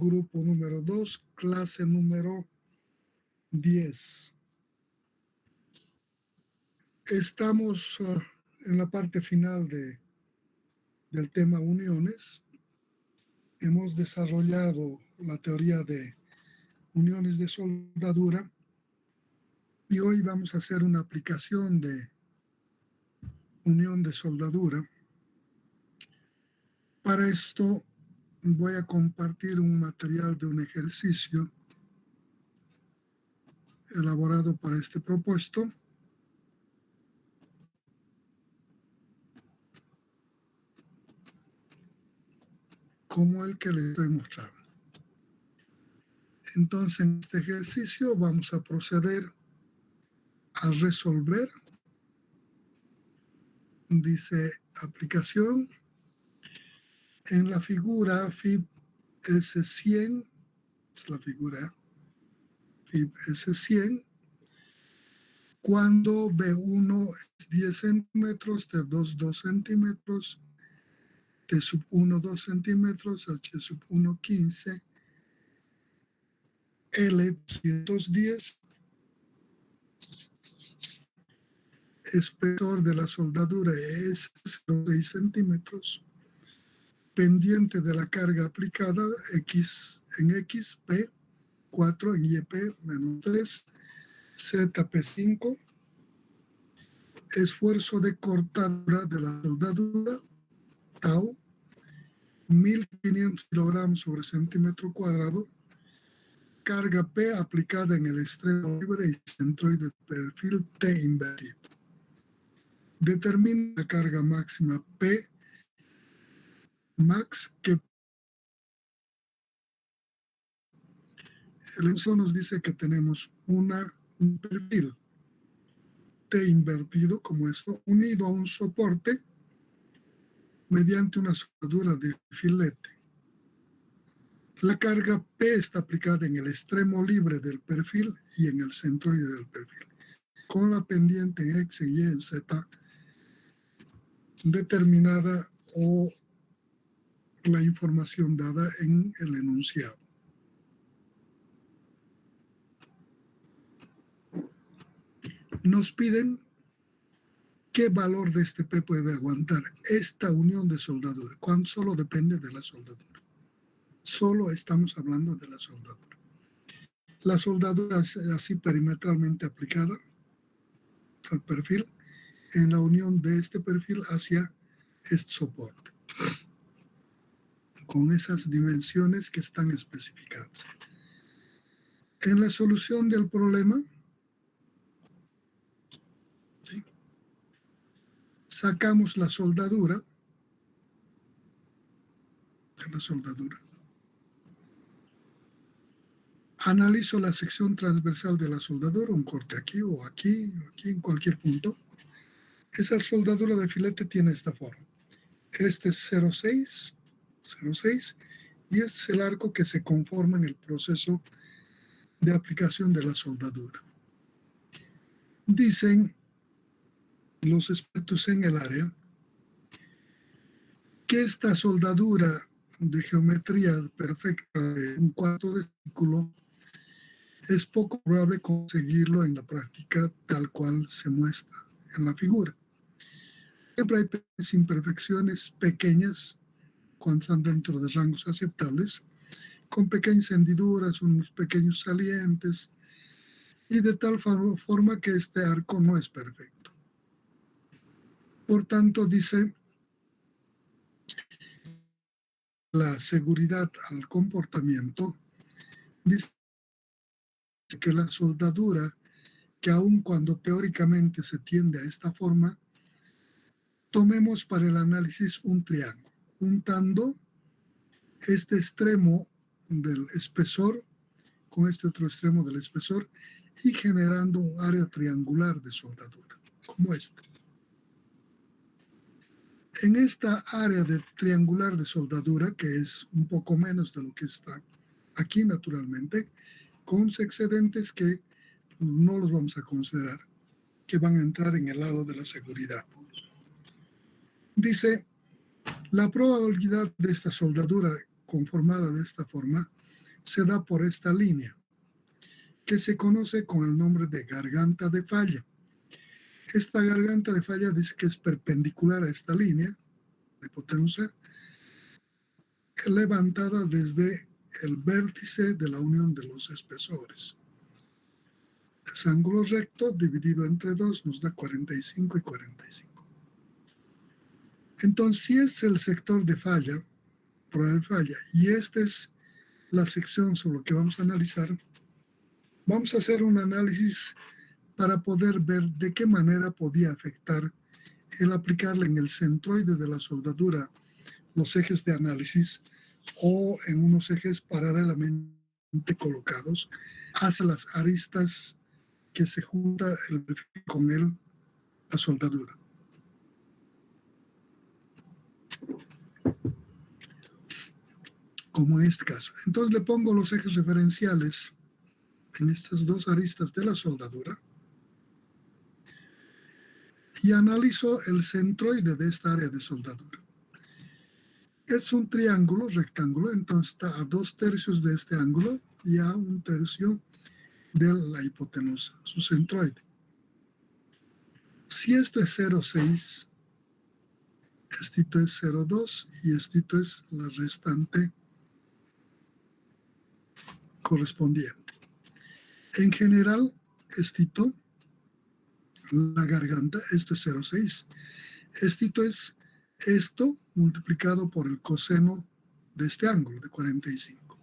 Grupo número 2, clase número 10. Estamos en la parte final del tema uniones. Hemos desarrollado la teoría de uniones de soldadura y hoy vamos a hacer una aplicación de unión de soldadura. Para esto voy a compartir un material de un ejercicio elaborado para este propósito. Como el que les estoy mostrando. Entonces, en este ejercicio vamos a proceder a resolver. Dice aplicación. En la figura FIB S100, es la figura FIB S100, cuando B1 es 10 centímetros, T2 2 centímetros, T sub 1 2 centímetros, H sub 1 15, L 210, espesor de la soldadura es 0,6 centímetros, pendiente de la carga aplicada X en X, P 4 en YP menos 3, ZP5, esfuerzo de cortadura de la soldadura, tau, 1500 kilogramos sobre centímetro cuadrado, carga P aplicada en el extremo libre y centroide del perfil T invertido. Determina la carga máxima P max que el enunciado nos dice que tenemos un perfil T invertido como esto, unido a un soporte mediante una soldadura de filete. La carga P está aplicada en el extremo libre del perfil y en el centroide del perfil, con la pendiente en X, Y, en Z determinada o la información dada en el enunciado. Nos piden qué valor de este P puede aguantar esta unión de soldadura, cuando solo depende de la soldadura. Solo estamos hablando de la soldadura. La soldadura es así perimetralmente aplicada al perfil en la unión de este perfil hacia este soporte, con esas dimensiones que están especificadas. En la solución del problema, ¿sí?, sacamos la soldadura de la soldadura. Analizo la sección transversal de la soldadura, un corte aquí o aquí, en cualquier punto. Esa soldadura de filete tiene esta forma. Este es 0,6, y este es el arco que se conforma en el proceso de aplicación de la soldadura. Dicen los expertos en el área que esta soldadura de geometría perfecta de un cuarto de círculo es poco probable conseguirlo en la práctica tal cual se muestra en la figura. Siempre hay imperfecciones pequeñas cuando están dentro de rangos aceptables, con pequeñas hendiduras, unos pequeños salientes, y de tal forma que este arco no es perfecto. Por tanto, dice, la seguridad al comportamiento, dice que la soldadura, que aun cuando teóricamente se tiende a esta forma, tomemos para el análisis un triángulo, juntando este extremo del espesor con este otro extremo del espesor y generando un área triangular de soldadura, como esta. En esta área triangular de soldadura, que es un poco menos de lo que está aquí naturalmente, con excedentes que no los vamos a considerar, que van a entrar en el lado de la seguridad. Dice, la probabilidad de esta soldadura conformada de esta forma se da por esta línea, que se conoce con el nombre de garganta de falla. Esta garganta de falla dice que es perpendicular a esta línea de hipotenusa, levantada desde el vértice de la unión de los espesores. Ese ángulo recto dividido entre 2 nos da 45 y 45. Entonces, si es el sector de falla, prueba de falla, y esta es la sección sobre lo que vamos a analizar, vamos a hacer un análisis para poder ver de qué manera podía afectar el aplicarle en el centroide de la soldadura los ejes de análisis o en unos ejes paralelamente colocados hacia las aristas que se junta el perfil con la soldadura. Como en este caso. Entonces le pongo los ejes referenciales en estas dos aristas de la soldadura y analizo el centroide de esta área de soldadura. Es un triángulo rectángulo, entonces está a 2/3 de este ángulo y a 1/3 de la hipotenusa, su centroide. Si esto es 0,6, esto es 0,2 y esto es la restante correspondiente. En general, la garganta, esto es 0,6. Esto es esto multiplicado por el coseno de este ángulo de 45.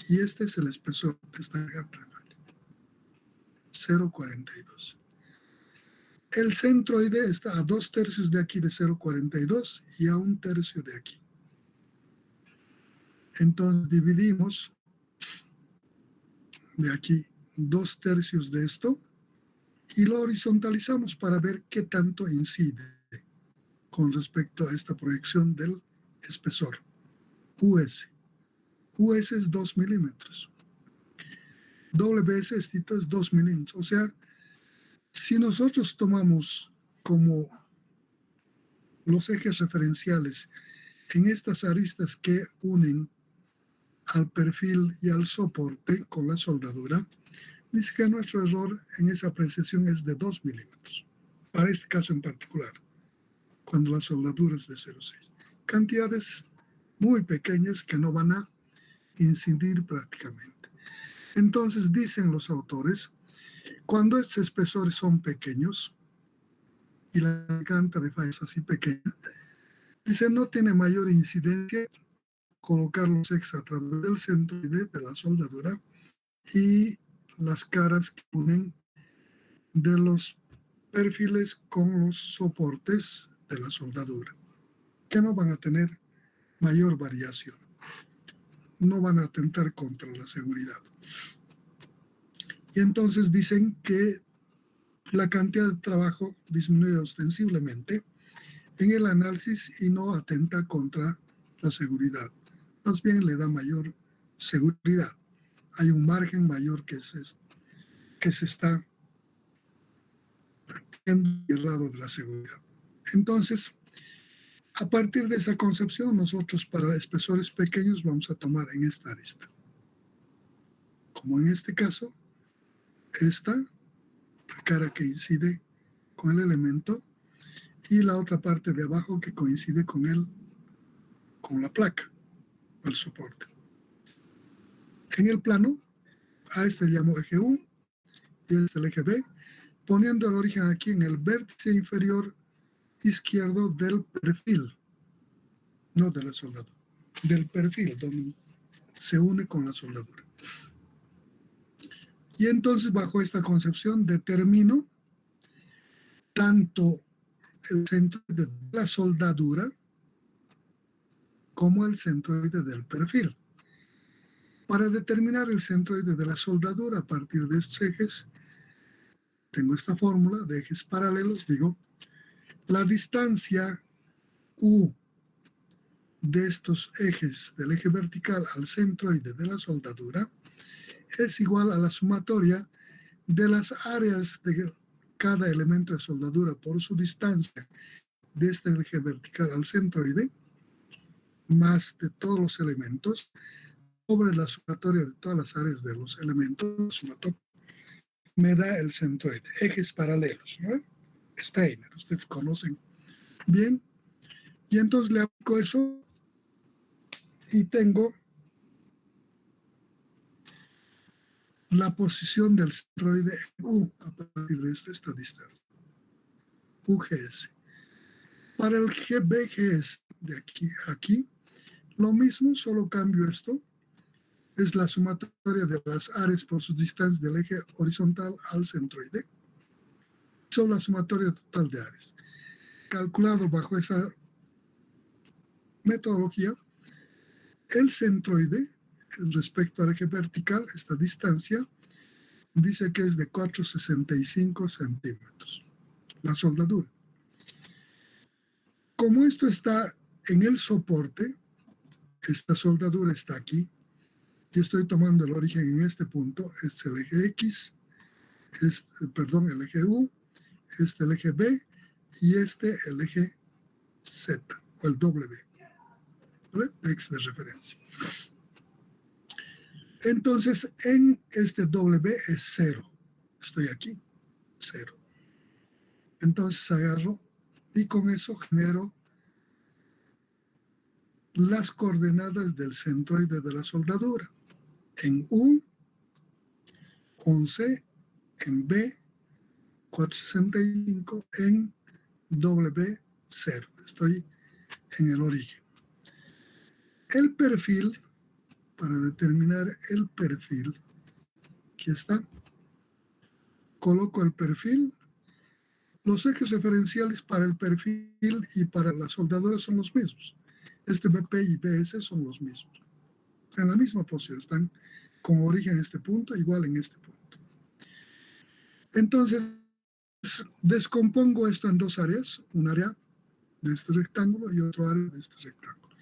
Y este es el espesor de esta garganta de falla, 0,42. El centroide está a 2/3 de aquí de 0,42 y a 1/3 de aquí. Entonces dividimos de aquí 2/3 de esto y lo horizontalizamos para ver qué tanto incide con respecto a esta proyección del espesor. US. US es 2 milímetros. WS es 2 milímetros. O sea, si nosotros tomamos como los ejes referenciales en estas aristas que unen al perfil y al soporte con la soldadura, dice que nuestro error en esa apreciación es de 2 milímetros. Para este caso en particular, cuando la soldadura es de 0,6. Cantidades muy pequeñas que no van a incidir prácticamente. Entonces, dicen los autores, cuando estos espesores son pequeños y la garganta de falla es así pequeña, dice no tiene mayor incidencia colocar los ejes a través del centroide de la soldadura y las caras que unen de los perfiles con los soportes de la soldadura, que no van a tener mayor variación, no van a atentar contra la seguridad. Y entonces dicen que la cantidad de trabajo disminuye ostensiblemente en el análisis y no atenta contra la seguridad. Más bien le da mayor seguridad. Hay un margen mayor que se está en el lado de la seguridad. Entonces, a partir de esa concepción, nosotros para espesores pequeños vamos a tomar en esta arista. Como en este caso, la cara que incide con el elemento y la otra parte de abajo que coincide con la placa, el soporte. En el plano, a este le llamo eje U y este el eje B, poniendo el origen aquí en el vértice inferior izquierdo del perfil, no de la soldadura, del perfil donde se une con la soldadura. Y entonces bajo esta concepción determino tanto el centroide de la soldadura como el centroide del perfil. Para determinar el centroide de la soldadura a partir de estos ejes, tengo esta fórmula de ejes paralelos, digo, la distancia U de estos ejes del eje vertical al centroide de la soldadura es igual a la sumatoria de las áreas de cada elemento de soldadura por su distancia de este eje vertical al centroide, más de todos los elementos, sobre la sumatoria de todas las áreas de los elementos, sumatoria, me da el centroide, ejes paralelos, ¿no? Steiner, ustedes conocen bien. Y entonces le aplico eso y tengo la posición del centroide U a partir de esta distancia, UGS. Para el BGS de aquí a aquí, lo mismo, solo cambio esto. Es la sumatoria de las áreas por sus distancias del eje horizontal al centroide. Sobre la sumatoria total de áreas. Calculado bajo esa metodología, el centroide, respecto al eje vertical, esta distancia, dice que es de 4,65 centímetros. La soldadura. Como esto está en el soporte, esta soldadura está aquí, y estoy tomando el origen en este punto, es el eje X, el eje U, el eje B, y el eje Z, o el W, X de referencia. Entonces, en este W es 0. Estoy aquí, 0. Entonces agarro y con eso genero las coordenadas del centroide de la soldadura. En U, 11, en B, 465, en W, 0. Estoy en el origen. El perfil, para determinar el perfil, aquí está. Coloco el perfil. Los ejes referenciales para el perfil y para la soldadura son los mismos. BP y BS son los mismos. En la misma posición, están con origen en este punto, igual en este punto. Entonces, descompongo esto en dos áreas, un área de este rectángulo y otro área de este rectángulo.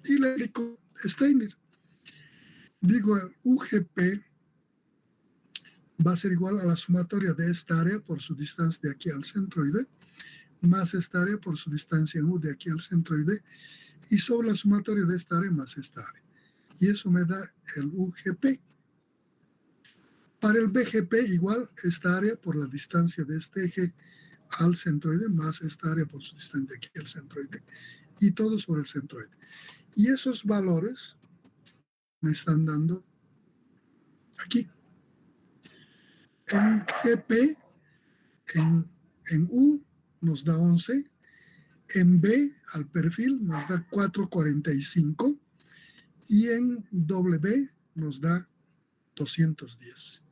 Y le aplico Steiner. Digo, el UGP va a ser igual a la sumatoria de esta área por su distancia de aquí al centroide, más esta área por su distancia en U de aquí al centroide, y sobre la sumatoria de esta área más esta área. Y eso me da el UGP. Para el BGP igual esta área por la distancia de este eje al centroide más esta área por su distancia de aquí al centroide, y todo sobre el centroide. Y esos valores me están dando aquí. En GP, en U nos da 11, en B al perfil nos da 4,45 y en W nos da 210.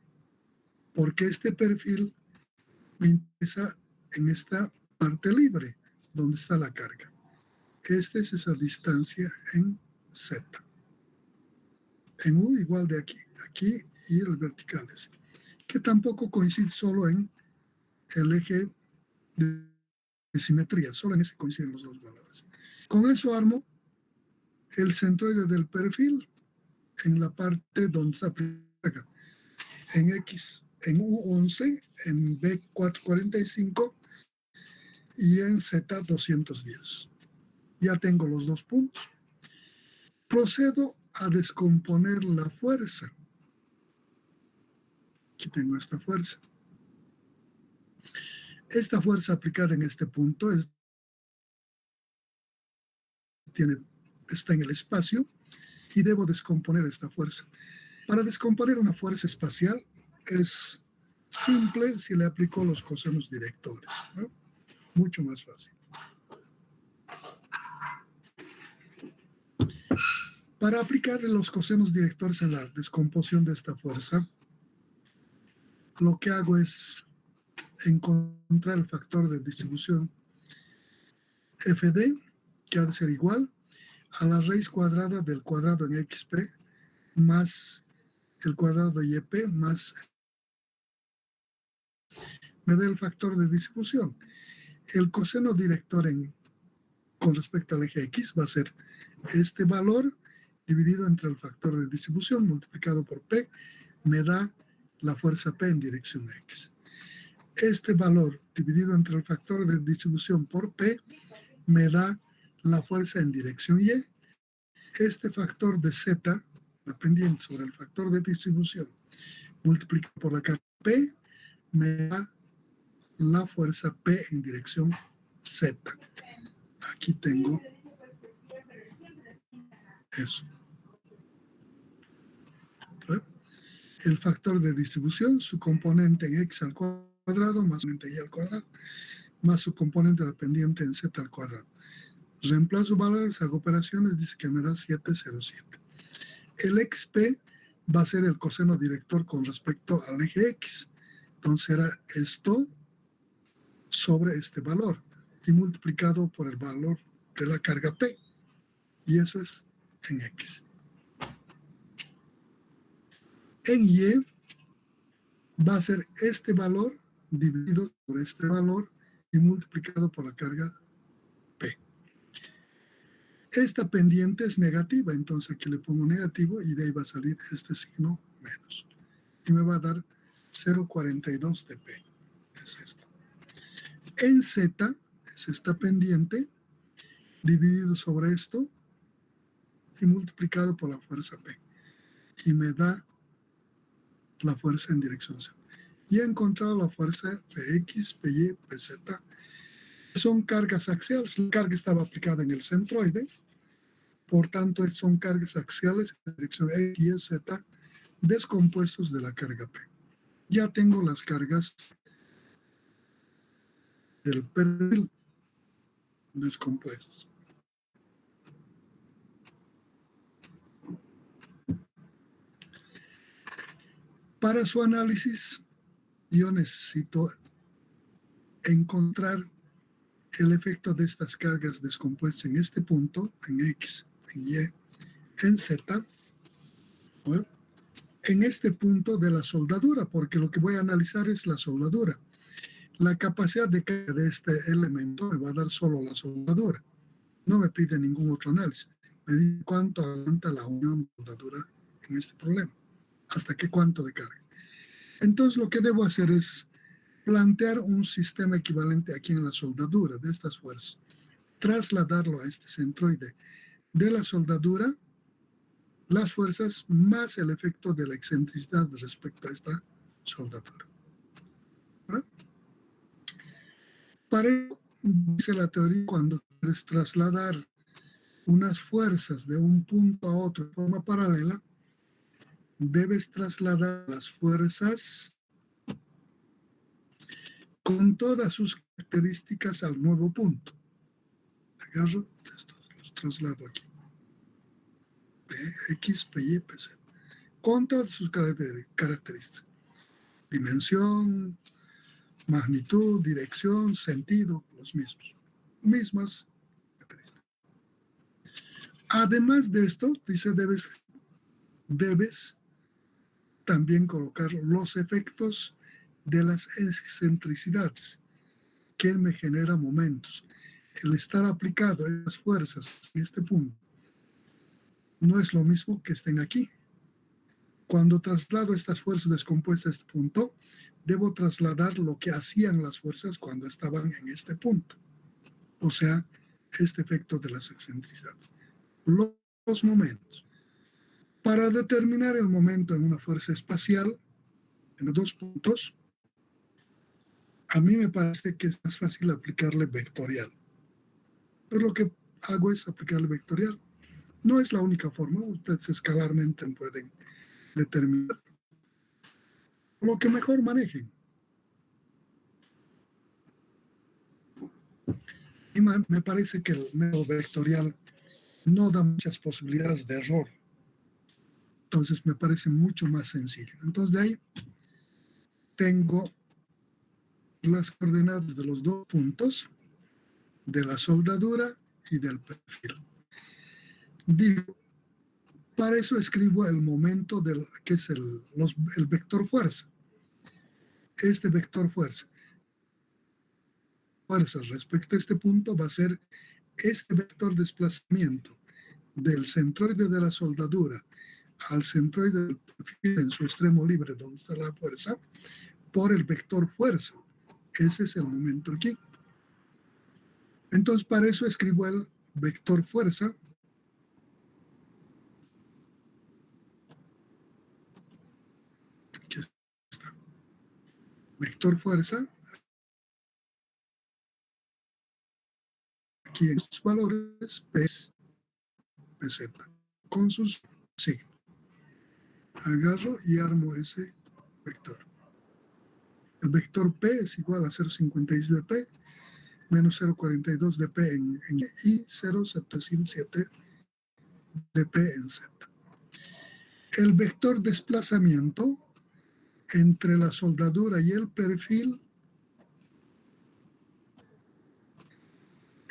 Porque este perfil me interesa en esta parte libre, donde está la carga. Esta es esa distancia en Z. En U igual de aquí y el vertical es, que tampoco coincide solo en el eje de simetría, solo en ese coinciden los dos valores. Con eso armo el centroide del perfil en la parte donde está acá. En X, en U11, en B445 y en Z210. Ya tengo los dos puntos. Procedo a descomponer la fuerza. Aquí tengo esta fuerza. Esta fuerza aplicada en este punto está en el espacio y debo descomponer esta fuerza. Para descomponer una fuerza espacial es simple si le aplico los cosenos directores, ¿no? Mucho más fácil. Para aplicar los cosenos directores a la descomposición de esta fuerza, lo que hago es encontrar el factor de distribución FD, que ha de ser igual a la raíz cuadrada del cuadrado en XP más el cuadrado de YP más me da el factor de distribución. El coseno director con respecto al eje X va a ser este valor dividido entre el factor de distribución multiplicado por P, me da la fuerza P en dirección X. Este valor dividido entre el factor de distribución por P me da la fuerza en dirección Y. este factor de Z, la pendiente sobre el factor de distribución, multiplicado por la carga P, me da la fuerza P en dirección Z. Aquí tengo eso. El factor de distribución, su componente en x al cuadrado más su componente y al cuadrado, más su componente de la pendiente en z al cuadrado. Reemplazo valores, hago operaciones, dice que me da 707. El xp va a ser el coseno director con respecto al eje x. Entonces será esto sobre este valor y multiplicado por el valor de la carga P. Y eso es en X. En Y va a ser este valor dividido por este valor y multiplicado por la carga P. Esta pendiente es negativa, entonces aquí le pongo negativo y de ahí va a salir este signo menos. Y me va a dar 0,42 de P. Es esto. En Z es esta pendiente dividido sobre esto y multiplicado por la fuerza P. Y me da la fuerza en dirección Z. Y he encontrado la fuerza Px, Py, Pz. Son cargas axiales. La carga estaba aplicada en el centroide. Por tanto, son cargas axiales en dirección X, Y, Z descompuestos de la carga P. Ya tengo las cargas del perfil descompuestos. Para su análisis, yo necesito encontrar el efecto de estas cargas descompuestas en este punto, en X, en Y, en Z, ¿no? En este punto de la soldadura, porque lo que voy a analizar es la soldadura. La capacidad de carga de este elemento me va a dar solo la soldadura. No me pide ningún otro análisis. Me dice cuánto aguanta la unión de soldadura en este problema. Hasta qué cuánto de carga. Entonces lo que debo hacer es plantear un sistema equivalente aquí en la soldadura de estas fuerzas. Trasladarlo a este centroide de la soldadura, las fuerzas más el efecto de la excentricidad respecto a esta soldadura. ¿Ah? Para ello, dice la teoría, cuando quieres trasladar unas fuerzas de un punto a otro de forma paralela, debes trasladar las fuerzas con todas sus características al nuevo punto. Agarro estos, los traslado aquí. X, PY, PZ. Con todas sus características. Dimensión, magnitud, dirección, sentido, los mismos. Mismas características. Además de esto, dice, debes también colocar los efectos de las excentricidades que me genera momentos. El estar aplicado a las fuerzas en este punto no es lo mismo que estén aquí. Cuando traslado estas fuerzas descompuestas a este punto, debo trasladar lo que hacían las fuerzas cuando estaban en este punto. O sea, este efecto de las excentricidades. Los momentos. Para determinar el momento en una fuerza espacial, en los dos puntos, a mí me parece que es más fácil aplicarle vectorial. Pero lo que hago es aplicarle vectorial. No es la única forma, ustedes escalarmente pueden determinar lo que mejor manejen. Y me parece que el método vectorial no da muchas posibilidades de error. Entonces me parece mucho más sencillo. Entonces de ahí tengo las coordenadas de los dos puntos, de la soldadura y del perfil. Digo, para eso escribo el momento que es el vector fuerza. Este vector fuerza respecto a este punto va a ser este vector desplazamiento del centroide de la soldadura al centroide del perfil en su extremo libre donde está la fuerza por el vector fuerza. Ese es el momento aquí. Entonces para eso escribo el vector fuerza Vector fuerza, aquí en estos valores, P es PZ, con sus signos. Agarro y armo ese vector. El vector P es igual a 0,56 de P menos 0,42 de P en Y, 0,707 de P en Z. El vector desplazamiento entre la soldadura y el perfil,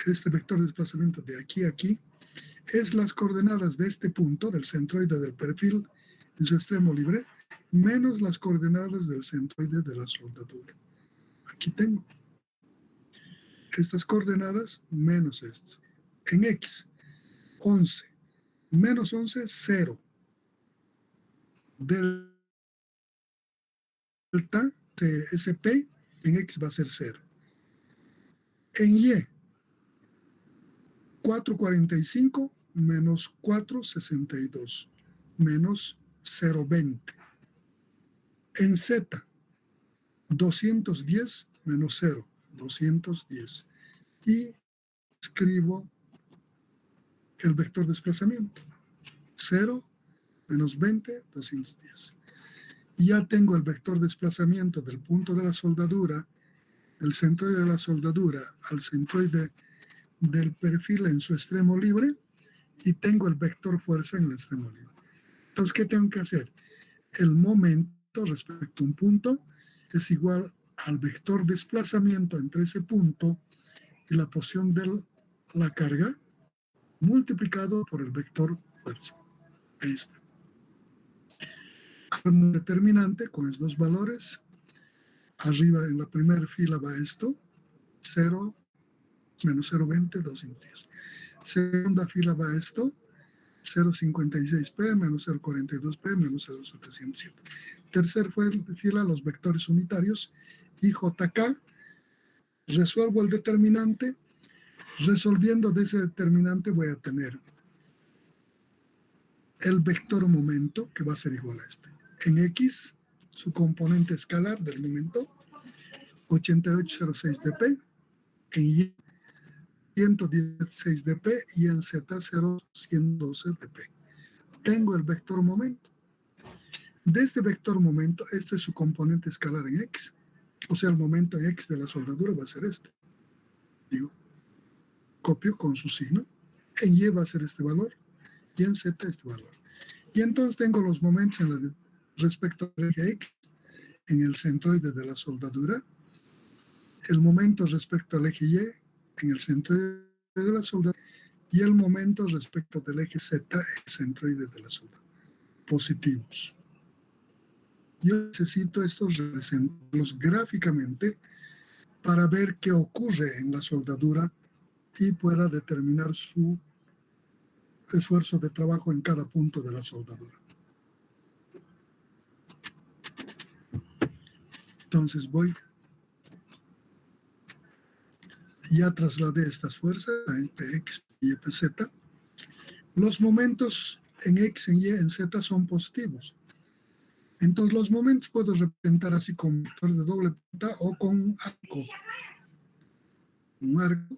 este vector de desplazamiento de aquí a aquí, es las coordenadas de este punto, del centroide del perfil en su extremo libre, menos las coordenadas del centroide de la soldadura. Aquí tengo estas coordenadas menos estas. En X, 11, menos 11, 0. Delta SP en X va a ser 0. En Y, 4,45 menos 4,62 menos 0,20. En Z, 210 menos 0, 210. Y escribo el vector de desplazamiento. 0 menos 20, 210. Y ya tengo el vector de desplazamiento del punto de la soldadura, del centroide de la soldadura al centroide del perfil en su extremo libre, y tengo el vector fuerza en el extremo libre. Entonces, ¿qué tengo que hacer? El momento respecto a un punto es igual al vector desplazamiento entre ese punto y la posición de la carga multiplicado por el vector fuerza. Ahí está. Un determinante con estos dos valores. Arriba en la primera fila va esto, 0, menos 0,20, 210. Segunda fila va esto, 0,56P menos 0,42P menos 0,707. Tercer fila, los vectores unitarios, IJK. Resuelvo el determinante. Resolviendo de ese determinante voy a tener el vector momento, que va a ser igual a este. En X, su componente escalar del momento, 8806 dp. En Y, 116 dp. Y en Z, 0,112 dp. Tengo el vector momento. De este vector momento, este es su componente escalar en X. O sea, el momento en X de la soldadura va a ser este. Digo, copio con su signo. En Y va a ser este valor. Y en Z este valor. Y entonces tengo los momentos respecto al eje X en el centroide de la soldadura. El momento respecto al eje Y en el centroide de la soldadura. Y el momento respecto del eje Z en el centroide de la soldadura. Positivos. Yo necesito estos representarlos gráficamente para ver qué ocurre en la soldadura y pueda determinar su esfuerzo de trabajo en cada punto de la soldadura. Entonces voy, ya trasladé estas fuerzas a Px y Pz. Los momentos en X, en Y, en Z son positivos. Entonces los momentos puedo representar así con vector de doble punta o con un arco. Un arco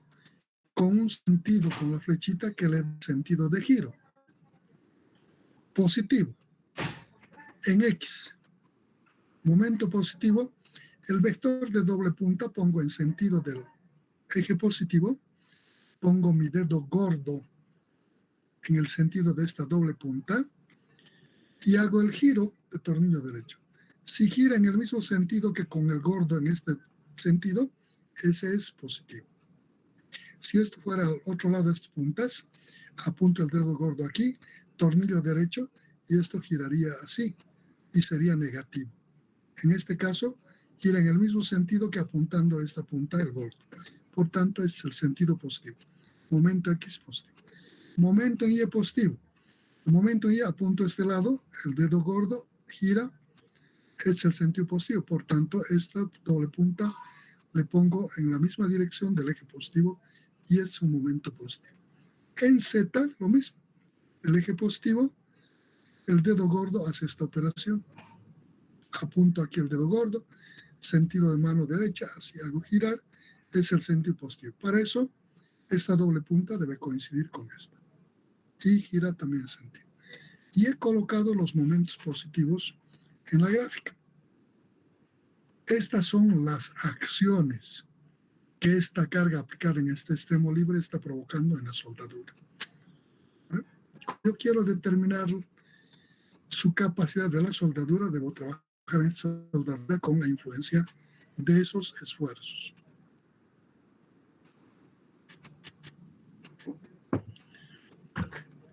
con un sentido, con la flechita que le da sentido de giro. Positivo. En X, momento positivo, el vector de doble punta pongo en sentido del eje positivo, pongo mi dedo gordo en el sentido de esta doble punta y hago el giro de tornillo derecho. Si gira en el mismo sentido que con el gordo en este sentido, ese es positivo. Si esto fuera al otro lado de estas puntas, apunto el dedo gordo aquí, tornillo derecho, y esto giraría así y sería negativo. En este caso, gira en el mismo sentido que apuntando a esta punta el gordo. Por tanto, es el sentido positivo. Momento X positivo. Momento en Y positivo. El momento en Y apunto a este lado, el dedo gordo gira, es el sentido positivo. Por tanto, esta doble punta le pongo en la misma dirección del eje positivo y es un momento positivo. En Z, lo mismo. El eje positivo, el dedo gordo hace esta operación. Apunto aquí el dedo gordo, sentido de mano derecha, así hago girar, es el sentido positivo. Para eso, esta doble punta debe coincidir con esta. Y gira también el sentido. Y he colocado los momentos positivos en la gráfica. Estas son las acciones que esta carga aplicada en este extremo libre está provocando en la soldadura. Yo quiero determinar su capacidad de la soldadura, debo trabajar en soldadura con la influencia de esos esfuerzos.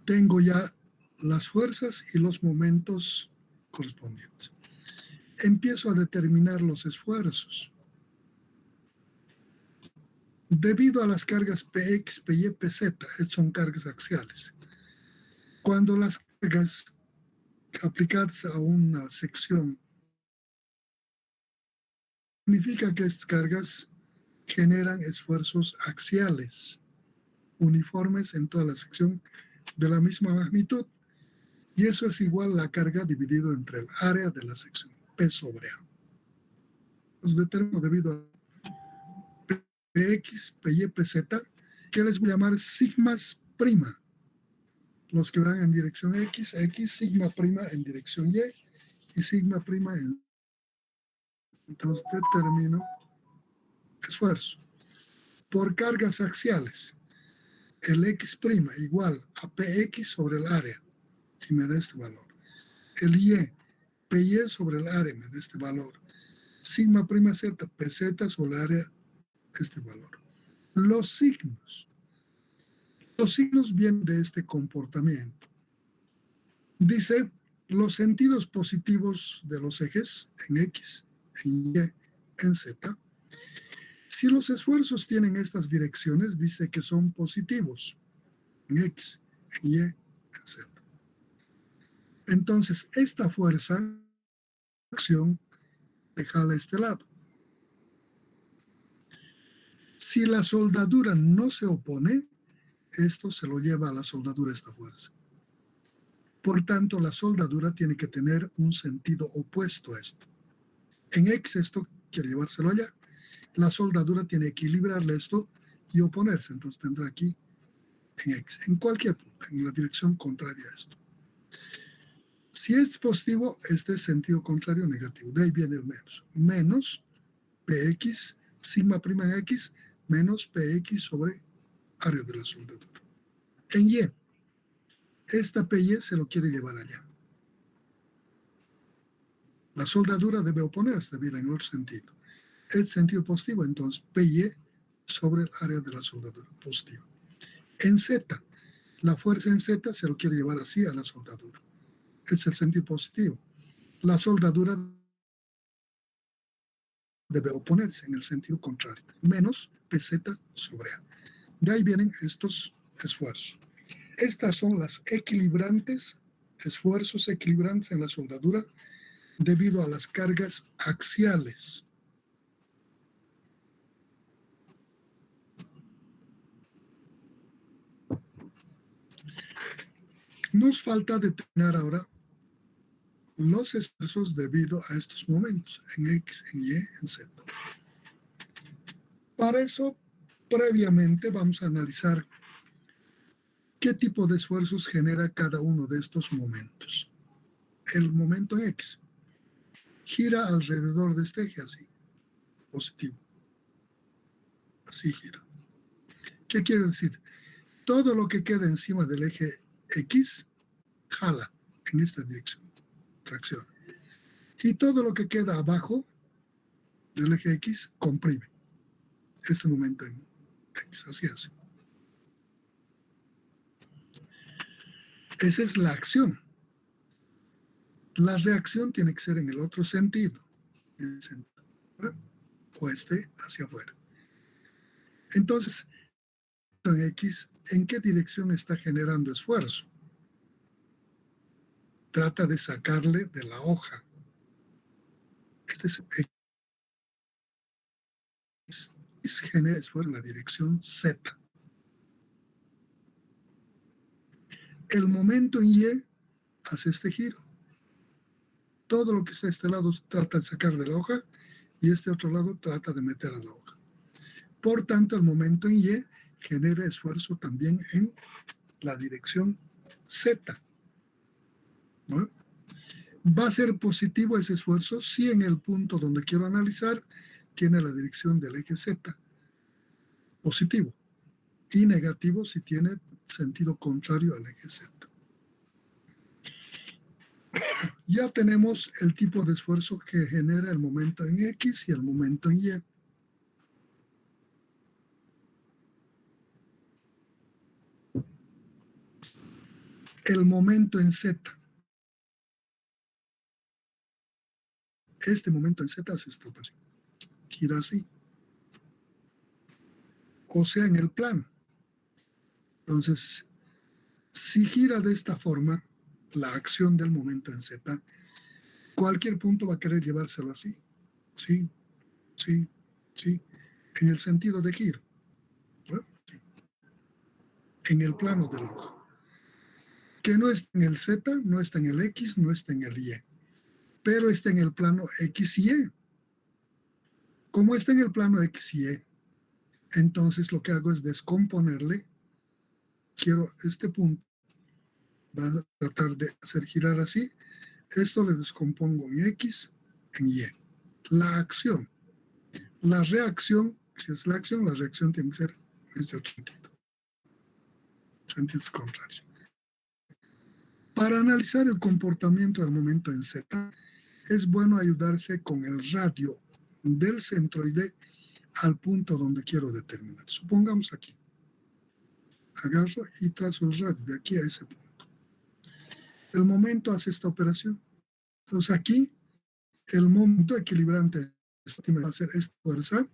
Tengo ya las fuerzas y los momentos correspondientes. Empiezo a determinar los esfuerzos. Debido a las cargas Px, Py, Pz, son cargas axiales. Cuando las cargas aplicadas a una sección significa que estas cargas generan esfuerzos axiales, uniformes en toda la sección de la misma magnitud, y eso es igual a la carga dividido entre el área de la sección, P sobre A. Los determino debido a Px, Py, Pz, que les voy a llamar sigmas prima. Los que van en dirección X, sigma prima en dirección Y y sigma prima en... Entonces determino esfuerzo. Por cargas axiales, el X' igual a Px sobre el área, y me da este valor. El Y, Py sobre el área, me da este valor. Sigma prima Z, Pz sobre el área, este valor. Los signos vienen de este comportamiento. Dice, los sentidos positivos de los ejes en X, en Y, en Z. Si los esfuerzos tienen estas direcciones, dice que son positivos en X, en Y, en Z. Entonces, esta fuerza, acción, déjala a este lado. Si la soldadura no se opone, esto se lo lleva a la soldadura esta fuerza. Por tanto, la soldadura tiene que tener un sentido opuesto a esto. En X esto quiere llevárselo allá. La soldadura tiene que equilibrarle esto y oponerse. Entonces tendrá aquí en X, en cualquier punto, en la dirección contraria a esto. Si es positivo, este es sentido contrario negativo. De ahí viene el menos. Menos Px, sigma prima en X, menos Px sobre área de la soldadura. En Y, esta Py se lo quiere llevar allá. La soldadura debe oponerse, debe ir en el otro sentido. Es sentido positivo, entonces Py sobre el área de la soldadura, positivo. En Z, la fuerza en Z se lo quiere llevar así a la soldadura. Es el sentido positivo. La soldadura debe oponerse en el sentido contrario, menos Pz sobre A. De ahí vienen estos esfuerzos. Estas son las equilibrantes, esfuerzos equilibrantes en la soldadura debido a las cargas axiales. Nos falta determinar ahora los esfuerzos debido a estos momentos, en X, en Y, en Z. Para eso, previamente vamos a analizar qué tipo de esfuerzos genera cada uno de estos momentos. El momento en X gira alrededor de este eje así, positivo. Así gira. ¿Qué quiere decir? Todo lo que queda encima del eje X jala en esta dirección, tracción. Y todo lo que queda abajo del eje X comprime. Este momento en X, así hace. Esa es la acción. La reacción tiene que ser en el otro sentido, o este hacia afuera. Entonces, en X, ¿en qué dirección está generando esfuerzo? Trata de sacarle de la hoja. Este es X, genera esfuerzo en la dirección Z. El momento en Y hace este giro. Todo lo que está a este lado trata de sacar de la hoja y este otro lado trata de meter a la hoja. Por tanto, el momento en Y genera esfuerzo también en la dirección Z, ¿no? Va a ser positivo ese esfuerzo si en el punto donde quiero analizar tiene la dirección del eje Z, positivo, y negativo si tiene sentido contrario al eje Z. Ya tenemos el tipo de esfuerzo que genera el momento en X y el momento en Y. El momento en Z. Este momento en Z hace esta operación. Gira así. O sea, en el plano. Entonces, si gira de esta forma, la acción del momento en Z, cualquier punto va a querer llevárselo así. Sí, sí, sí. En el sentido de giro. ¿No? Sí. En el plano del ojo. Que no está en el Z, no está en el X, no está en el Y. Pero está en el plano X y Y. Como está en el plano X y Y, entonces lo que hago es descomponerle. Quiero este punto, va a tratar de hacer girar así. Esto le descompongo en X, en Y. La acción. La reacción, si es la acción, la reacción tiene que ser en este otro sentido. Sentidos contrarios. Para analizar el comportamiento del momento en Z, es bueno ayudarse con el radio del centroide al punto donde quiero determinar. Supongamos aquí. Agarro y trazo el radio de aquí a ese punto. El momento hace esta operación. Entonces aquí, el momento equilibrante va a ser esta fuerza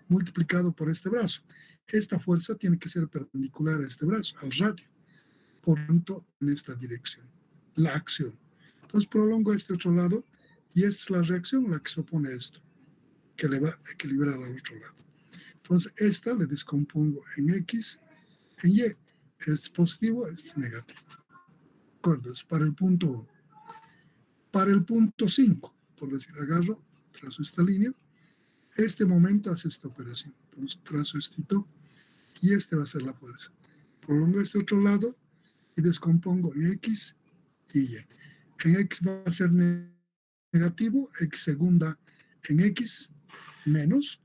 multiplicado por este brazo. Esta fuerza tiene que ser perpendicular a este brazo, al radio. Por tanto, en esta dirección. La acción. Entonces prolongo este otro lado y esta es la reacción la que se opone a esto, que le va a equilibrar al otro lado. Entonces esta le descompongo en X, en Y. Es positivo, es negativo. De acuerdo, es para el punto 1. Para el punto 5, por decir, agarro, trazo esta línea, este momento hace esta operación. Entonces trazo esto y este va a ser la fuerza. Prolongo este otro lado y descompongo en X y Y. En X va a ser negativo, X segunda en X menos,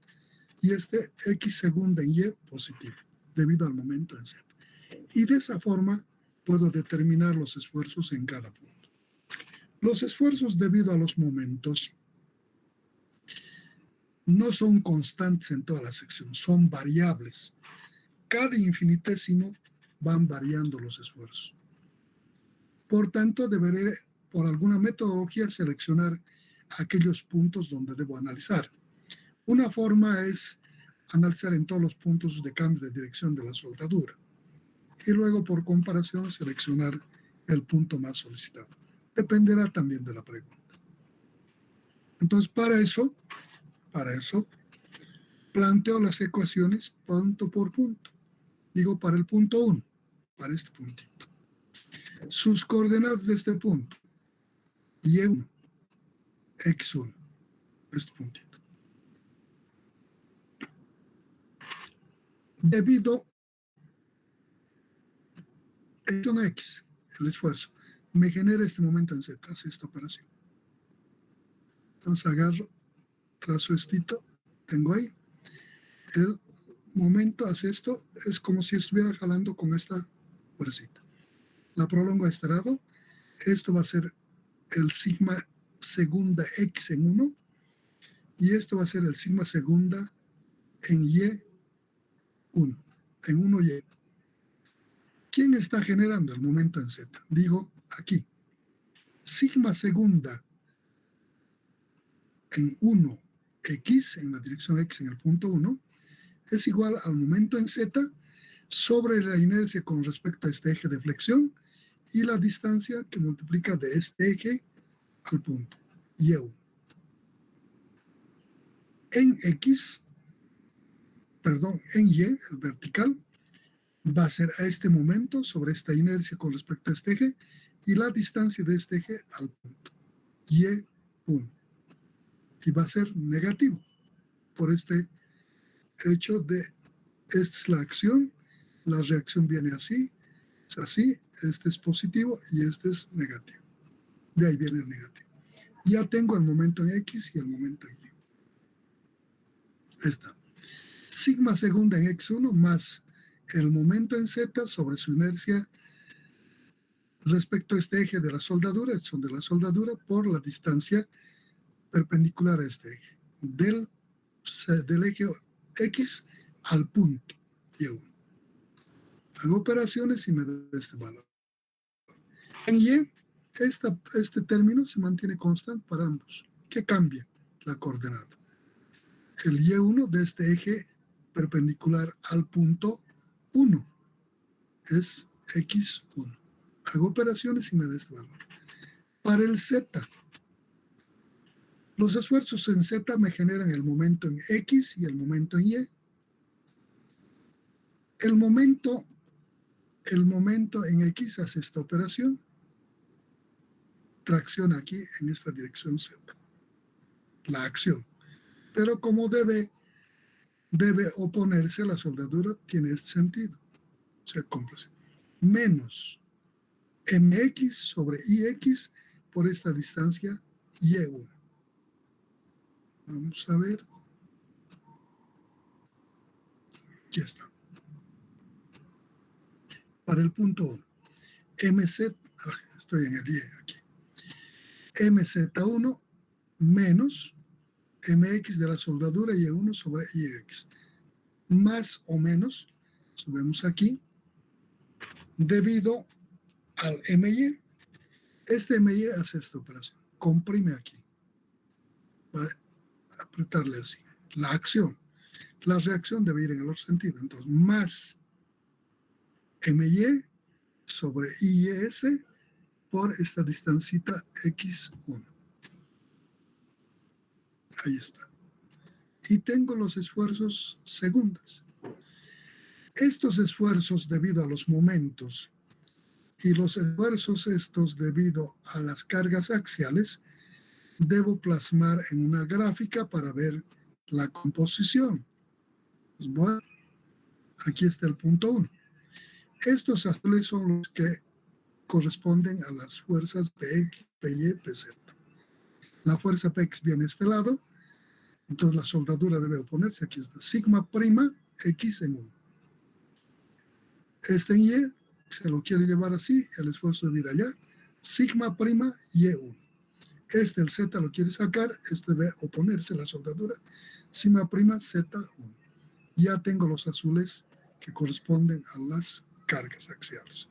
y este X segunda en Y positivo, debido al momento en Z. Y de esa forma puedo determinar los esfuerzos en cada punto. Los esfuerzos debido a los momentos no son constantes en toda la sección, son variables. Cada infinitésimo van variando los esfuerzos. Por tanto, deberé, por alguna metodología, seleccionar aquellos puntos donde debo analizar. Una forma es analizar en todos los puntos de cambio de dirección de la soldadura y luego, por comparación, seleccionar el punto más solicitado. Dependerá también de la pregunta. Entonces, para eso, planteo las ecuaciones punto por punto. Digo, para el punto 1, para este puntito. Sus coordenadas de este punto, Y1, X1, este puntito. Debido a X, el esfuerzo, me genera este momento en Z, hace esta operación. Entonces agarro, trazo estito, tengo ahí. El momento hace esto, es como si estuviera jalando con esta fuercita. La prolongo a este lado. Esto va a ser el sigma segunda X en 1 y esto va a ser el sigma segunda en Y1, en 1Y. ¿Quién está generando el momento en Z? Digo aquí. Sigma segunda en 1X, en la dirección X en el punto 1, es igual al momento en Z sobre la inercia con respecto a este eje de flexión y la distancia que multiplica de este eje al punto, Y1. En X, perdón, en Y, el vertical, va a ser a este momento sobre esta inercia con respecto a este eje y la distancia de este eje al punto, Y1. y va a ser negativo por este hecho de, esta es la acción, la reacción viene así, es así, este es positivo y este es negativo. De ahí viene el negativo. Ya tengo el momento en X y el momento en Y. Esta. Sigma segunda en X1 más el momento en Z sobre su inercia respecto a este eje de la soldadura, son de la soldadura, por la distancia perpendicular a este eje. Del eje X al punto Y1. Hago operaciones y me da este valor. En Y, este término se mantiene constante para ambos. ¿Qué cambia? La coordenada. El Y1 de este eje perpendicular al punto 1 es X1. Hago operaciones y me da este valor. Para el Z, los esfuerzos en Z me generan el momento en X y el momento en Y. El momento en X hace esta operación, tracción aquí en esta dirección Z, la acción. Pero como debe oponerse a la soldadura, tiene este sentido. O sea, cómplice. Menos mx sobre ix por esta distancia y1. Vamos a ver. Aquí está. Para el punto 1. mz, estoy en el y aquí. mz1 menos mx de la soldadura y1 sobre ix. Más o menos, subimos aquí, debido al my. Este my hace esta operación, comprime aquí. Va a apretarle así. La acción. La reacción debe ir en el otro sentido. Entonces, más my sobre is por esta distancita x1. Ahí está. Y tengo los esfuerzos segundas. Estos esfuerzos debido a los momentos y los esfuerzos estos debido a las cargas axiales, debo plasmar en una gráfica para ver la composición. Pues bueno, aquí está el punto 1. Estos azules son los que corresponden a las fuerzas PX, PY, PZ. La fuerza PX viene a este lado, entonces la soldadura debe oponerse. Aquí está, sigma prima X en 1. Este en Y se lo quiere llevar así, el esfuerzo debe ir allá, sigma prima Y1. Este, el Z, lo quiere sacar, esto debe oponerse a la soldadura, sigma prima Z1. Ya tengo los azules que corresponden a las cargas axiales.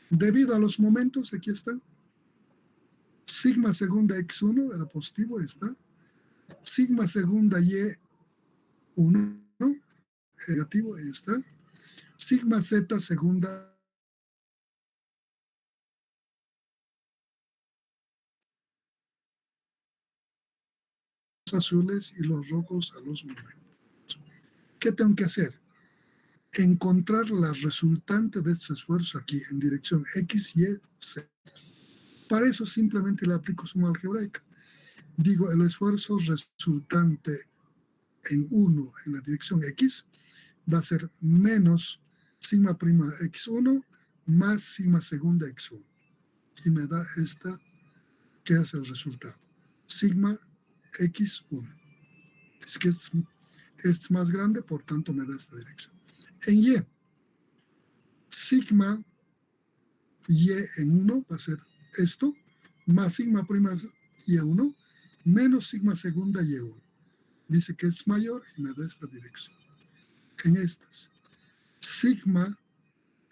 Debido a los momentos, aquí están. Sigma segunda X1 era positivo, ahí está. Sigma segunda Y1 negativo, ahí está. Sigma Z segunda azules y los rojos a los momentos. ¿Qué tengo que hacer? Encontrar la resultante de estos esfuerzos aquí en dirección X, Y, Z. Para eso simplemente le aplico suma algebraica. Digo, el esfuerzo resultante en 1 en la dirección X va a ser menos sigma prima X1 más sigma segunda X1. Y me da esta, que es el resultado. Sigma X1. Es que es más grande, por tanto me da esta dirección. En Y, sigma Y en 1 va a ser esto, más sigma prima Y1, menos sigma segunda Y1. Dice que es mayor y me da esta dirección. En estas, sigma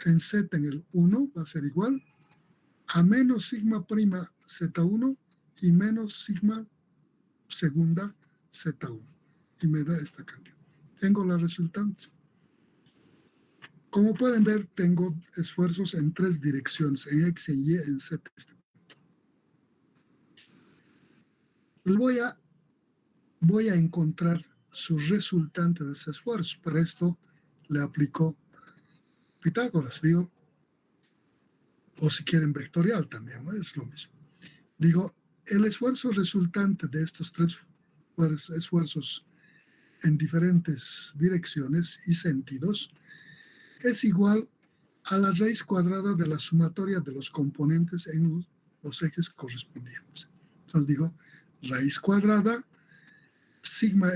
en Z en el 1 va a ser igual a menos sigma prima Z1 y menos sigma segunda Z1. Y me da esta cantidad. Tengo la resultante. Como pueden ver, tengo esfuerzos en 3 direcciones, en X, en Y, en Z. Voy a encontrar su resultante de ese esfuerzo. Para esto le aplico Pitágoras, digo, o si quieren vectorial también, ¿no? Es lo mismo. Digo, el esfuerzo resultante de estos 3 pues, esfuerzos en diferentes direcciones y sentidos, es igual a la raíz cuadrada de la sumatoria de los componentes en los ejes correspondientes. Entonces digo, raíz cuadrada, sigma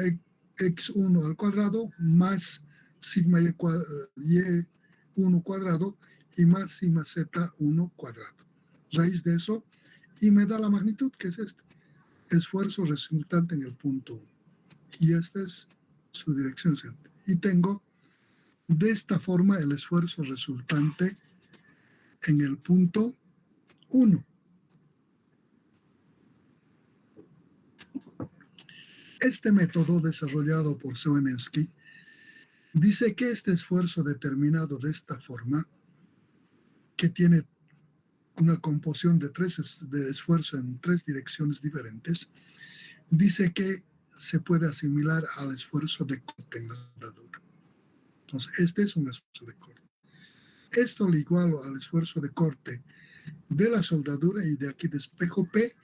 x1 al cuadrado, más sigma y1 cuadrado, y más sigma z1 cuadrado. Raíz de eso, y me da la magnitud, que es este. Esfuerzo resultante en el punto 1. Y esta es su dirección central. Y tengo de esta forma el esfuerzo resultante en el punto 1. Este método desarrollado por Zwolenski dice que este esfuerzo determinado de esta forma, que tiene una composición de esfuerzo en 3 direcciones diferentes, dice que se puede asimilar al esfuerzo de corte en la soldadura. Entonces, este es un esfuerzo de corte. Esto lo igualo al esfuerzo de corte de la soldadura y de aquí despejo P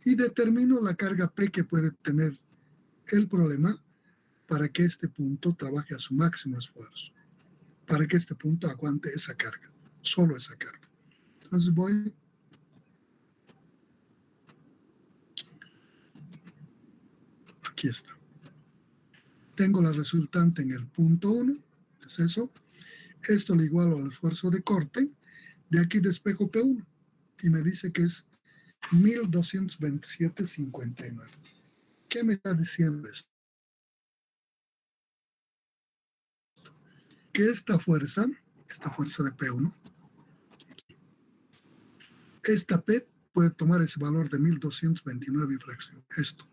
y determino la carga P que puede tener el problema para que este punto trabaje a su máximo esfuerzo, para que este punto aguante esa carga, solo esa carga. Entonces voy, aquí está. Tengo la resultante en el punto 1, es eso. Esto lo igualo al esfuerzo de corte, de aquí despejo P1 y me dice que es 1227,59. ¿Qué me está diciendo esto? Que esta fuerza de P1, esta P puede tomar ese valor de 1229 y fracción, esto.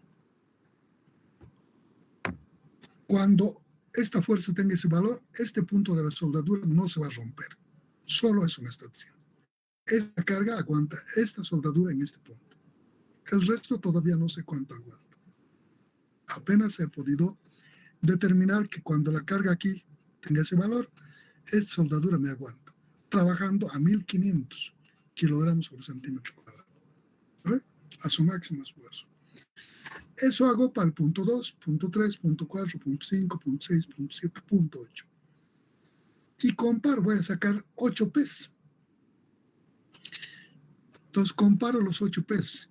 Cuando esta fuerza tenga ese valor, este punto de la soldadura no se va a romper. Solo eso me está diciendo. Esta carga aguanta esta soldadura en este punto. El resto todavía no sé cuánto aguanta. Apenas he podido determinar que cuando la carga aquí tenga ese valor, esta soldadura me aguanta, trabajando a 1500 kilogramos por centímetro cuadrado, ¿eh? A su máximo esfuerzo. Eso hago para el punto 2, punto 3, punto 4, punto 5, punto 6, punto 7, punto 8. Y comparo, voy a sacar 8 P's. Entonces comparo los 8 P's.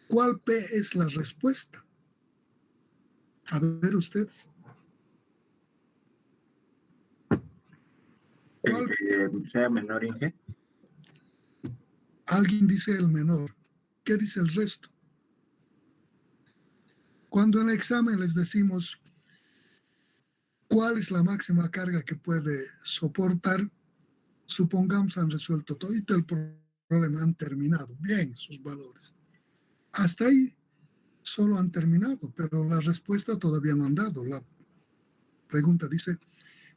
¿Cuál P es la respuesta? A ver ustedes. ¿Cuál? El que sea menor, Inge. Alguien dice el menor. ¿Qué dice el resto? Cuando en el examen les decimos cuál es la máxima carga que puede soportar, supongamos han resuelto todo y el problema, han terminado bien sus valores. Hasta ahí solo han terminado, pero la respuesta todavía no han dado. La pregunta dice,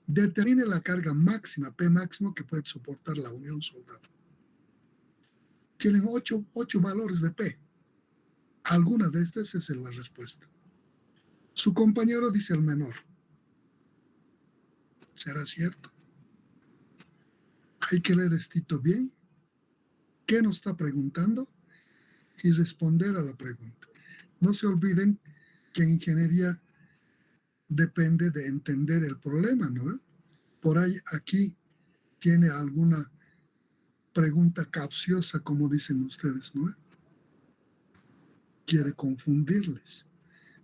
determine la carga máxima, P máximo, que puede soportar la unión soldado. Tienen 8 valores de P. Alguna de estas es la respuesta. Su compañero dice el menor. ¿Será cierto? Hay que leer esto bien. ¿Qué nos está preguntando? Y responder a la pregunta. No se olviden que en ingeniería depende de entender el problema, ¿no? Por ahí aquí tiene alguna pregunta capciosa, como dicen ustedes, ¿no? Quiere confundirles.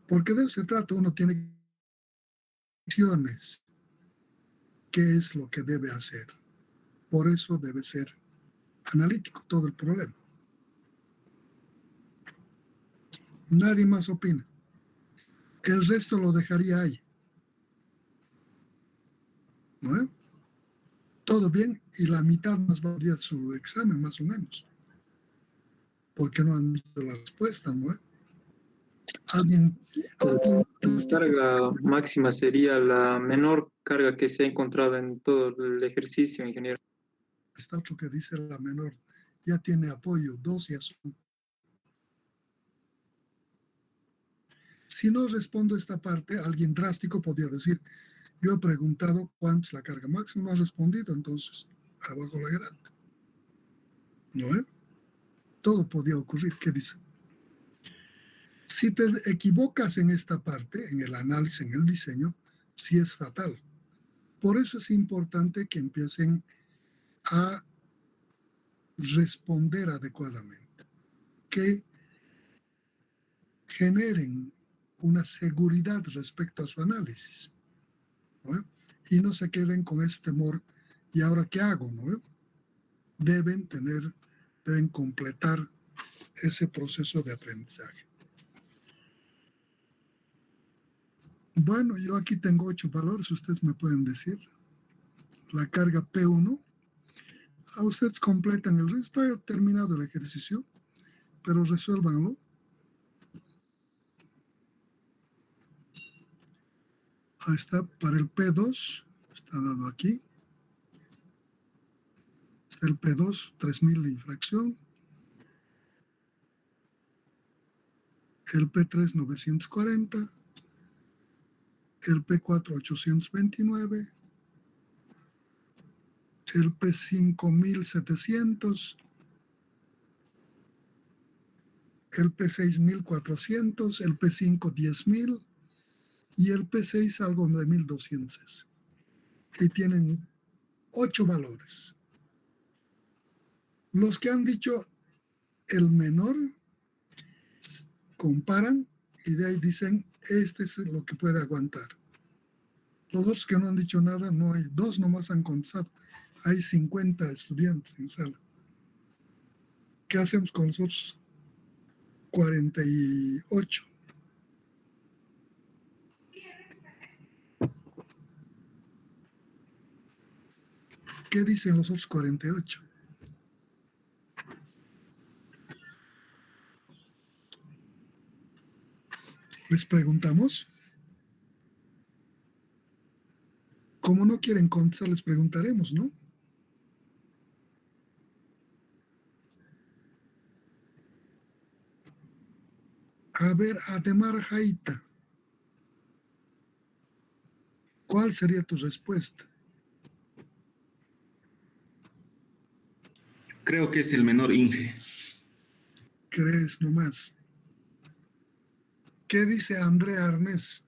Porque de eso se trata, uno tiene acciones. ¿Qué es lo que debe hacer? Por eso debe ser analítico todo el problema. Nadie más opina. El resto lo dejaría ahí. ¿No? Todo bien, y la mitad más valía su examen, más o menos. Porque no han dicho la respuesta, ¿no? Alguien La carga máxima sería la menor carga que se ha encontrado en todo el ejercicio, ingeniero. Está otro que dice la menor, ya tiene apoyo, 2 ya son. Si no respondo esta parte, alguien drástico podría decir, yo he preguntado cuánto es la carga máxima, no ha respondido, entonces abajo la grande. ¿No? Todo podía ocurrir, ¿qué dice? Si te equivocas en esta parte, en el análisis, en el diseño, sí es fatal. Por eso es importante que empiecen a responder adecuadamente, que generen una seguridad respecto a su análisis, ¿no? Y no se queden con ese temor, ¿y ahora qué hago? ¿No? Deben completar ese proceso de aprendizaje. Bueno, yo aquí tengo 8 valores, ustedes me pueden decir. La carga P1, a ustedes completan el resto, está terminado el ejercicio, pero resuélvanlo. Ahí está, para el P2, está dado aquí. Está el P2, 3000 de infracción. El P3, 940. El P4, 829. El P5, 1700. El P6, 1400. El P5, 10000. Y el P6 algo de 1200. Y tienen 8 valores. Los que han dicho el menor comparan y de ahí dicen este es lo que puede aguantar. Los otros que no han dicho nada, no hay. 2 nomás han contestado. Hay 50 estudiantes en sala. ¿Qué hacemos con los otros 48? ¿Qué dicen los otros 48? Les preguntamos. Como no quieren contestar, les preguntaremos, ¿no? A ver, Ademar Jaita, ¿cuál sería tu respuesta? Creo que es el menor, Inge. ¿Crees nomás? ¿Qué dice Andrea Arnés?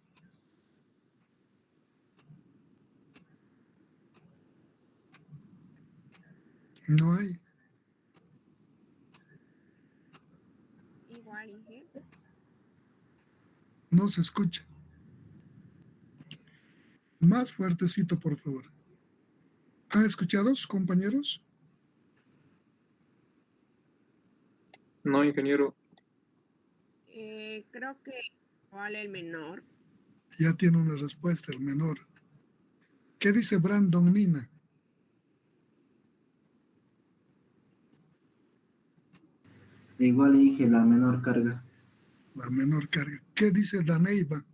No hay. Igual, Inge. No se escucha. Más fuertecito, por favor. ¿Han escuchado, compañeros? No, ingeniero. Creo que vale el menor. Ya tiene una respuesta, el menor. ¿Qué dice Brandon Nina? Igual dije la menor carga. La menor carga. ¿Qué dice Daneiva?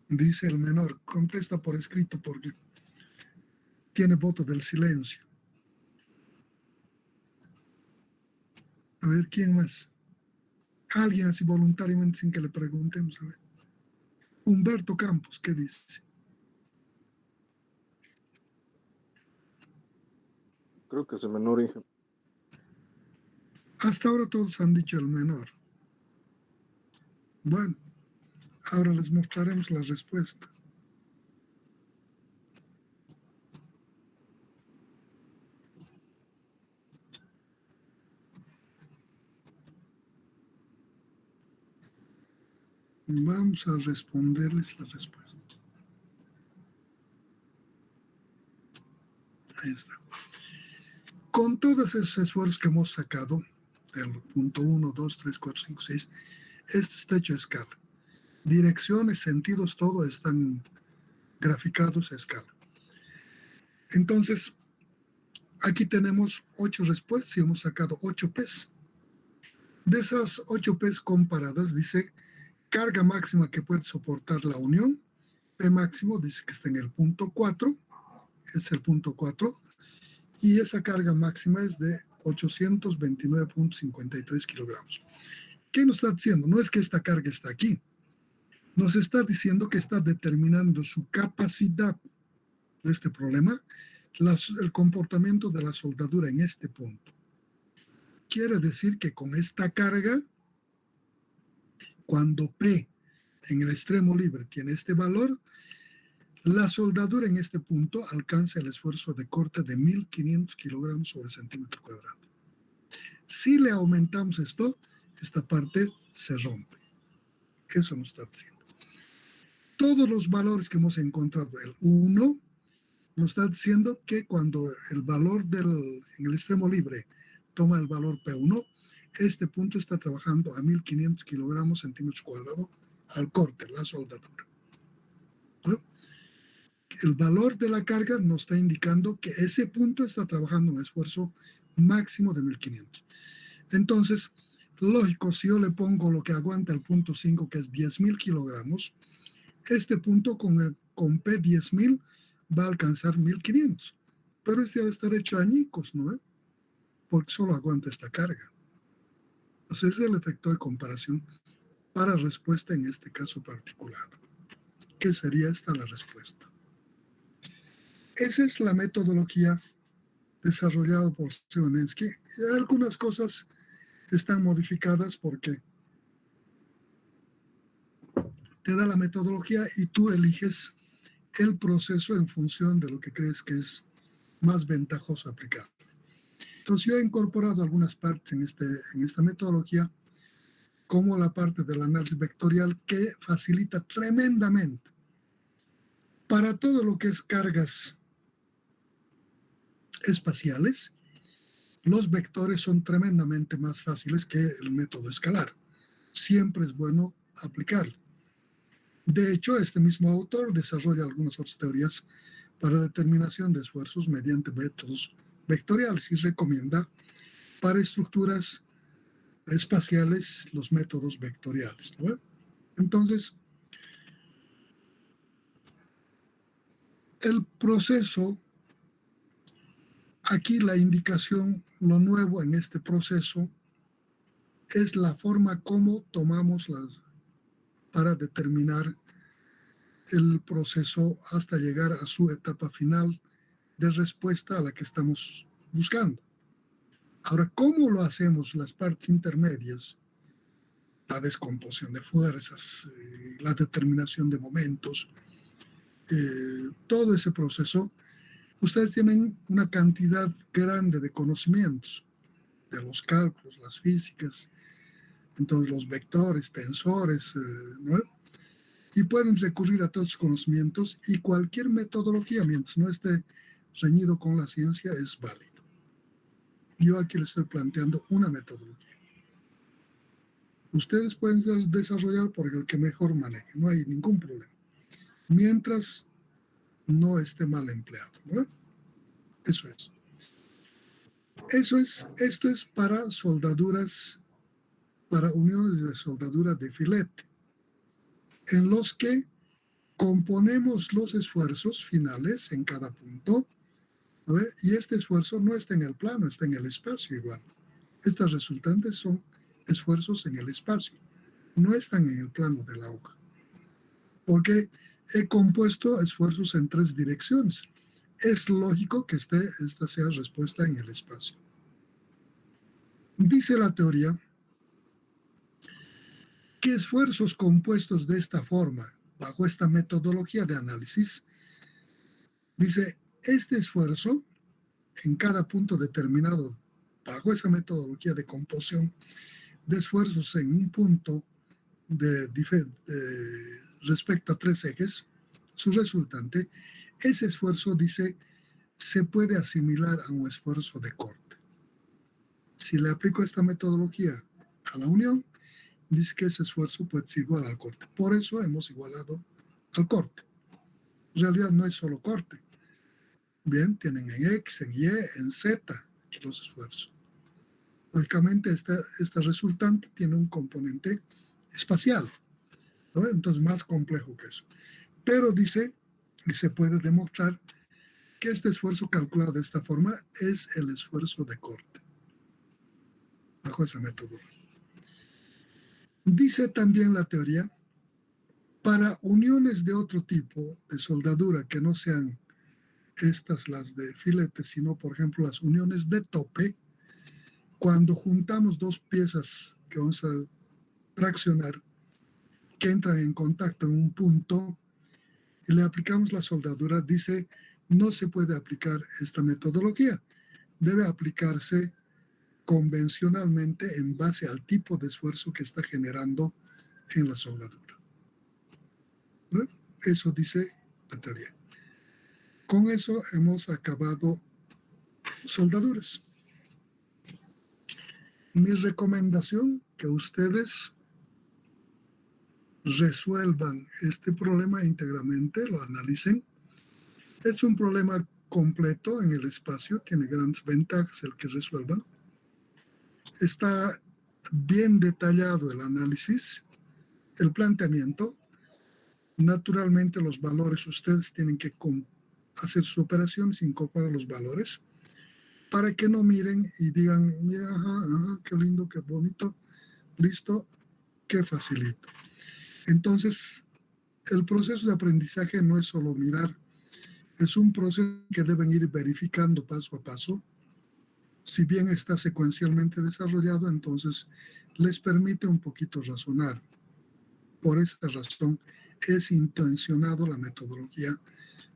Dice el menor. Contesta por escrito porque tiene voto del silencio. A ver, ¿quién más? Alguien así voluntariamente sin que le preguntemos. A ver. Humberto Campos, ¿qué dice? Creo que es el menor, Inge. Hasta ahora todos han dicho el menor. Bueno, ahora les mostraremos la respuesta. Vamos a responderles la respuesta. Ahí está. Con todos esos esfuerzos que hemos sacado, del punto 1, 2, 3, 4, 5, 6, esto está hecho a escala. Direcciones, sentidos, todo están graficados a escala. Entonces, aquí tenemos 8 respuestas y hemos sacado 8 P's. De esas 8 P's comparadas, dice carga máxima que puede soportar la unión. P máximo dice que está en el punto 4, es el punto 4, y esa carga máxima es de 829.53 kilogramos. ¿Qué nos está diciendo? No es que esta carga está aquí, nos está diciendo que está determinando su capacidad de este problema el comportamiento de la soldadura en este punto. Quiere decir que con esta carga, cuando P en el extremo libre tiene este valor, la soldadura en este punto alcanza el esfuerzo de corte de 1500 kilogramos sobre centímetro cuadrado. Si le aumentamos esto, esta parte se rompe. Eso nos está diciendo. Todos los valores que hemos encontrado, el 1, nos está diciendo que cuando el valor en el extremo libre toma el valor P1, este punto está trabajando a 1500 kilogramos centímetros cuadrados al corte, la soldadura. ¿No? El valor de la carga nos está indicando que ese punto está trabajando un esfuerzo máximo de 1500. Entonces, lógico, si yo le pongo lo que aguanta el punto 5, que es 10.000 kilogramos, este punto con P 10.000 va a alcanzar 1500. Pero este debe estar hecho añicos, ¿no? Porque solo aguanta esta carga. Entonces, ese es el efecto de comparación para respuesta en este caso particular. ¿Qué sería esta la respuesta? Esa es la metodología desarrollada por Zionensky. Algunas cosas están modificadas porque te da la metodología y tú eliges el proceso en función de lo que crees que es más ventajoso aplicar. Entonces yo he incorporado algunas partes en esta metodología, como la parte del análisis vectorial, que facilita tremendamente para todo lo que es cargas espaciales. Los vectores son tremendamente más fáciles que el método escalar. Siempre es bueno aplicarlo. De hecho, este mismo autor desarrolla algunas otras teorías para determinación de esfuerzos mediante métodos vectoriales y recomienda para estructuras espaciales los métodos vectoriales, ¿no? Entonces, el proceso, aquí la indicación, lo nuevo en este proceso es la forma como tomamos para determinar el proceso hasta llegar a su etapa final de respuesta a la que estamos buscando. Ahora, ¿cómo lo hacemos las partes intermedias? La descomposición de fuerzas, la determinación de momentos, todo ese proceso, ustedes tienen una cantidad grande de conocimientos de los cálculos, las físicas, entonces los vectores, tensores, ¿no? Y pueden recurrir a todos los conocimientos y cualquier metodología, mientras no esté reñido con la ciencia, es válido. Yo aquí les estoy planteando una metodología. Ustedes pueden desarrollar por el que mejor maneje, no hay ningún problema. Mientras no esté mal empleado, ¿no? Eso es. Esto es para soldaduras, para uniones de soldadura de filete, en los que componemos los esfuerzos finales en cada punto, ¿no? Y este esfuerzo no está en el plano, está en el espacio igual. Estas resultantes son esfuerzos en el espacio, no están en el plano de la hoja, porque he compuesto esfuerzos en 3 direcciones. Es lógico que esta sea respuesta en el espacio. Dice la teoría que esfuerzos compuestos de esta forma, bajo esta metodología de análisis, dice, este esfuerzo en cada punto determinado, bajo esa metodología de composición de esfuerzos en un punto respecto a 3 ejes, su resultante, ese esfuerzo, dice, se puede asimilar a un esfuerzo de corte. Si le aplico esta metodología a la unión, dice que ese esfuerzo puede ser igual al corte. Por eso hemos igualado al corte. En realidad no es solo corte. Bien, tienen en X, en Y, en Z los esfuerzos. Lógicamente, esta resultante tiene un componente espacial, ¿no? Entonces, más complejo que eso. Pero dice, y se puede demostrar, que este esfuerzo calculado de esta forma es el esfuerzo de corte, bajo esa metodología. Dice también la teoría, para uniones de otro tipo de soldadura que no sean estas las de filete, sino por ejemplo las uniones de tope. Cuando juntamos dos piezas que vamos a fraccionar, que entran en contacto en un punto y le aplicamos la soldadura, dice, no se puede aplicar esta metodología. Debe aplicarse convencionalmente en base al tipo de esfuerzo que está generando en la soldadura. ¿No? Eso dice la teoría. Con eso hemos acabado soldaduras. Mi recomendación, que ustedes resuelvan este problema íntegramente, lo analicen. Es un problema completo en el espacio, tiene grandes ventajas el que resuelvan. Está bien detallado el análisis, el planteamiento. Naturalmente los valores, ustedes tienen que hacer sus operaciones, incorporar los valores, para que no miren y digan, mira, ajá, qué lindo, qué bonito, listo, qué facilito. Entonces, el proceso de aprendizaje no es solo mirar, es un proceso que deben ir verificando paso a paso. Si bien está secuencialmente desarrollado, entonces les permite un poquito razonar. Por esa razón es intencionado la metodología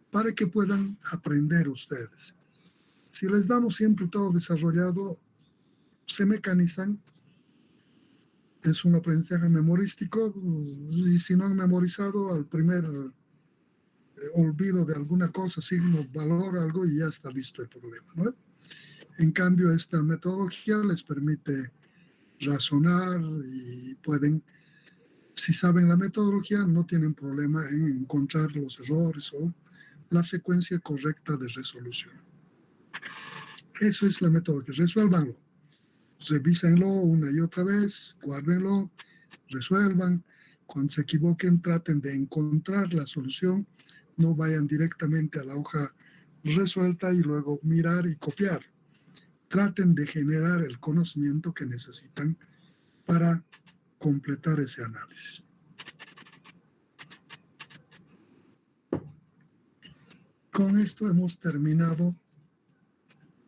para que puedan aprender ustedes. Si les damos siempre todo desarrollado, se mecanizan. Es un aprendizaje memorístico y si no han memorizado, al primer olvido de alguna cosa, signo, valor, algo y ya está listo el problema, ¿no? En cambio, esta metodología les permite razonar y pueden, si saben la metodología, no tienen problema en encontrar los errores o la secuencia correcta de resolución. Eso es la metodología. Resuélvanlo. Revísenlo una y otra vez, guárdenlo, resuelvan. Cuando se equivoquen, traten de encontrar la solución. No vayan directamente a la hoja resuelta y luego mirar y copiar. Traten de generar el conocimiento que necesitan para completar ese análisis. Con esto hemos terminado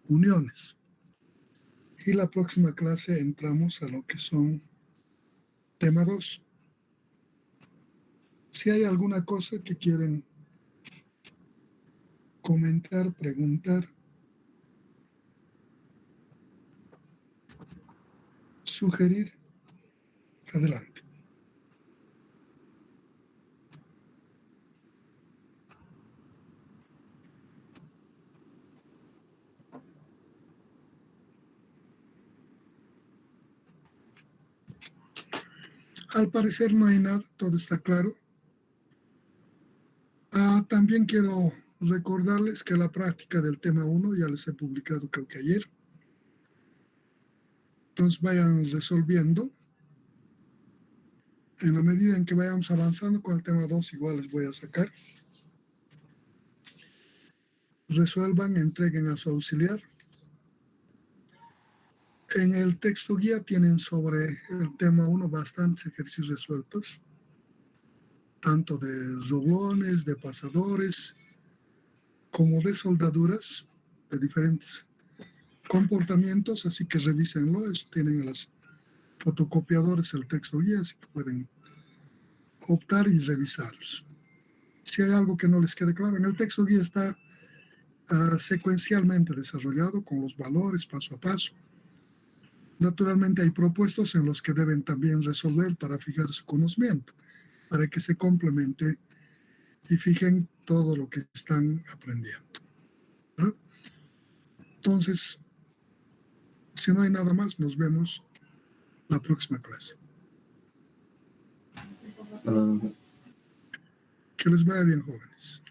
uniones. Y la próxima clase entramos a lo que son tema 2. Si hay alguna cosa que quieren comentar, preguntar, sugerir, adelante. Al parecer no hay nada, todo está claro. También quiero recordarles que la práctica del tema 1 ya les he publicado creo que ayer. Entonces vayan resolviendo. En la medida en que vayamos avanzando con el tema 2, igual les voy a sacar. Resuelvan, entreguen a su auxiliar. En el texto guía tienen sobre el tema 1 bastantes ejercicios resueltos, tanto de roblones, de pasadores, como de soldaduras de diferentes comportamientos, así que revísenlo. Tienen en las fotocopiadores el texto guía, así que pueden optar y revisarlos. Si hay algo que no les quede claro, en el texto guía está secuencialmente desarrollado con los valores paso a paso. Naturalmente hay propuestos en los que deben también resolver para fijar su conocimiento, para que se complemente y fijen todo lo que están aprendiendo, ¿no? Entonces, si no hay nada más, nos vemos la próxima clase. Que les vaya bien, jóvenes.